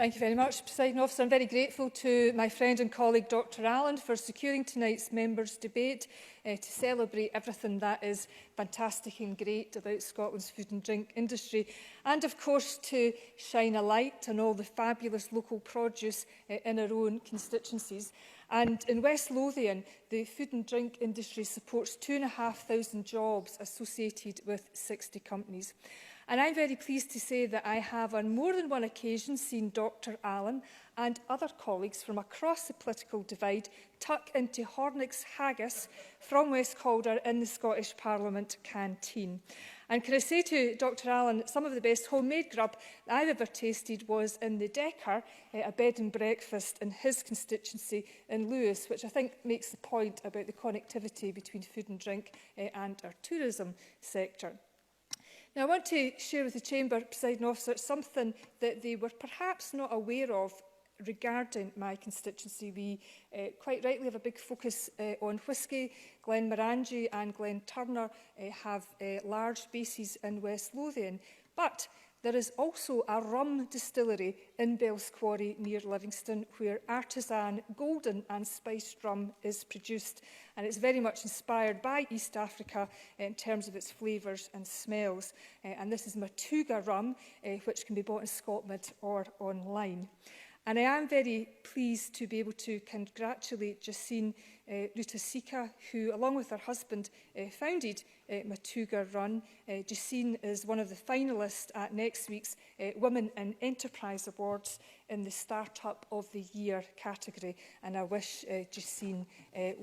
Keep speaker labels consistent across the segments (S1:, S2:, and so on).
S1: Thank you very much, Presiding Officer. I'm very grateful to my friend and colleague Dr Allen for securing tonight's members' debate to celebrate everything that is fantastic and great about Scotland's food and drink industry, and of course to shine a light on all the fabulous local produce in our own constituencies. And in West Lothian, the food and drink industry supports 2,500 jobs associated with 60 companies. And I'm very pleased to say that I have on more than one occasion seen Dr Allen and other colleagues from across the political divide tuck into Hornick's haggis from West Calder in the Scottish Parliament canteen. And can I say to Dr Allen, some of the best homemade grub that I've ever tasted was in the Decker, a bed and breakfast in his constituency in Lewis, which I think makes the point about the connectivity between food and drink and our tourism sector. Now, I want to share with the Chamber, Presiding Officer, something that they were perhaps not aware of regarding my constituency. We quite rightly have a big focus on whisky. Glenmorangie and Glenturner have large bases in West Lothian, but there is also a rum distillery in Bell's Quarry near Livingston where artisan golden and spiced rum is produced, and it's very much inspired by East Africa in terms of its flavours and smells. And this is Matuga rum, which can be bought in Scotland or online. And I am very pleased to be able to congratulate Jacine Rutasika, who, along with her husband, founded Matuga Run. Jacine is one of the finalists at next week's Women in Enterprise Awards in the Startup of the Year category, and I wish Jacine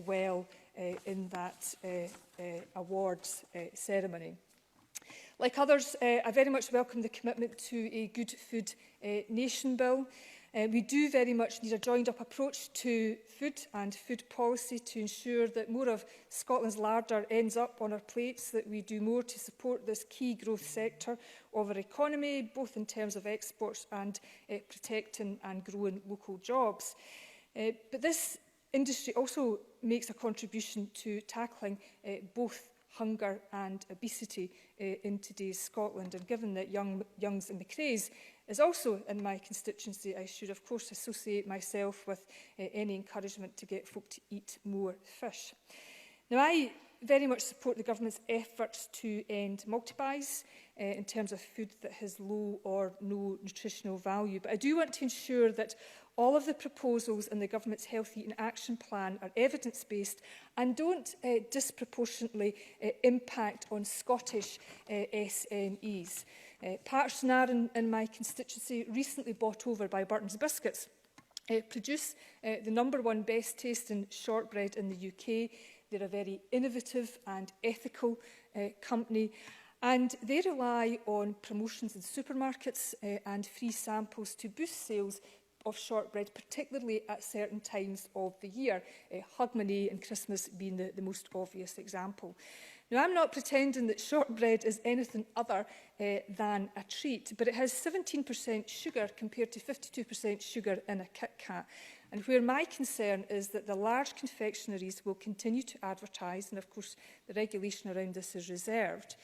S1: well in that awards ceremony. Like others, I very much welcome the commitment to a Good Food Nation Bill. We do very much need a joined-up approach to food and food policy to ensure that more of Scotland's larder ends up on our plates, that we do more to support this key growth sector of our economy, both in terms of exports and protecting and growing local jobs. But this industry also makes a contribution to tackling both hunger and obesity in today's Scotland. And given that Youngs and McRae's is also in my constituency, I should of course associate myself with any encouragement to get folk to eat more fish. Now, I very much support the government's efforts to end multi-buys in terms of food that has low or no nutritional value, but I do want to ensure that all of the proposals in the government's Health Eating Action Plan are evidence-based and don't disproportionately impact on Scottish SMEs. Parchnarren in my constituency, recently bought over by Burton's Biscuits, produce the #1 best tasting shortbread in the UK. They're a very innovative and ethical company, and they rely on promotions in supermarkets and free samples to boost sales of shortbread, particularly at certain times of the year, Hogmanay and Christmas being the most obvious example. Now, I'm not pretending that shortbread is anything other than a treat, but it has 17% sugar compared to 52% sugar in a Kit Kat. And where my concern is that the large confectionaries will continue to advertise, and of course the regulation around this is reserved,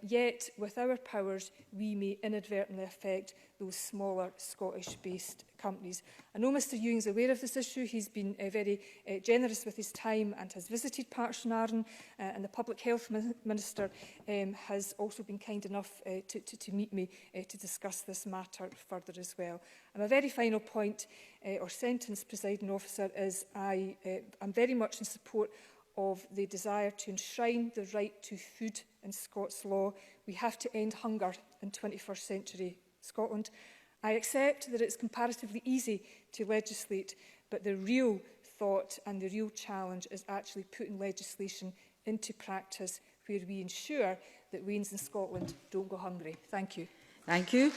S1: yet with our powers we may inadvertently affect those smaller Scottish-based companies. I know Mr Ewing is aware of this issue. He's been very generous with his time and has visited Parchnarren, and the Public Health Minister has also been kind enough to meet me to discuss this matter further as well. And my very final point or sentence, Presiding Officer, is I'm very much in support of the desire to enshrine the right to food in Scots law. We have to end hunger in 21st century Scotland. I accept that it's comparatively easy to legislate, but the real thought and the real challenge is actually putting legislation into practice where we ensure that Wains in Scotland don't go hungry. Thank you.
S2: Thank you.